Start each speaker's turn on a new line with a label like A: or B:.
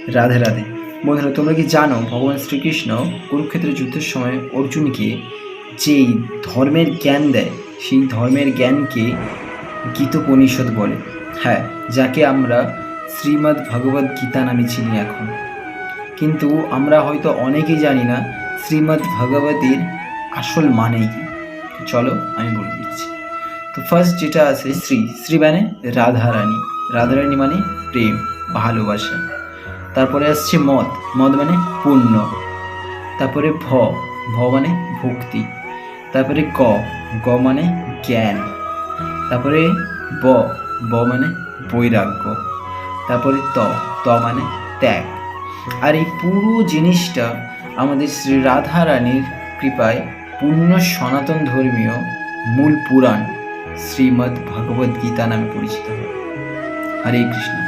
A: রাধে রাধে। বন্ধুরা, তোমরা কি জানো ভগবান শ্রীকৃষ্ণ কুরুক্ষেত্রের যুদ্ধের সময় অর্জুনকে যেই ধর্মের জ্ঞান দেয়, সেই ধর্মের জ্ঞানকে গীতোপনিষদ বলে। হ্যাঁ, যাকে আমরা শ্রীমদ্ ভগবদ্ গীতা নামে চিনি এখন। কিন্তু আমরা হয়তো অনেকেই জানি না শ্রীমদ্ ভগবতীর আসল মানে কি। চলো আমি বলে দিচ্ছি। তো ফার্স্ট যেটা আছে শ্রী মানে রাধারানী, রাধারানী মানে প্রেম, ভালোবাসা। তারপরে আসছে মদ মানে পুণ্য। তারপরে ভ মানে ভক্তি। তারপরে গ মানে জ্ঞান। তারপরে ব মানে বৈরাগ্য। তারপরে ত মানে ত্যাগ। আর এই পুরো জিনিসটা আমাদের শ্রী রাধারানীর কৃপায় পূর্ণ সনাতন ধর্মীয় মূল পুরাণ শ্রীমদ্ ভগবদ্ গীতা নামে পরিচিত হয়। হরে কৃষ্ণ।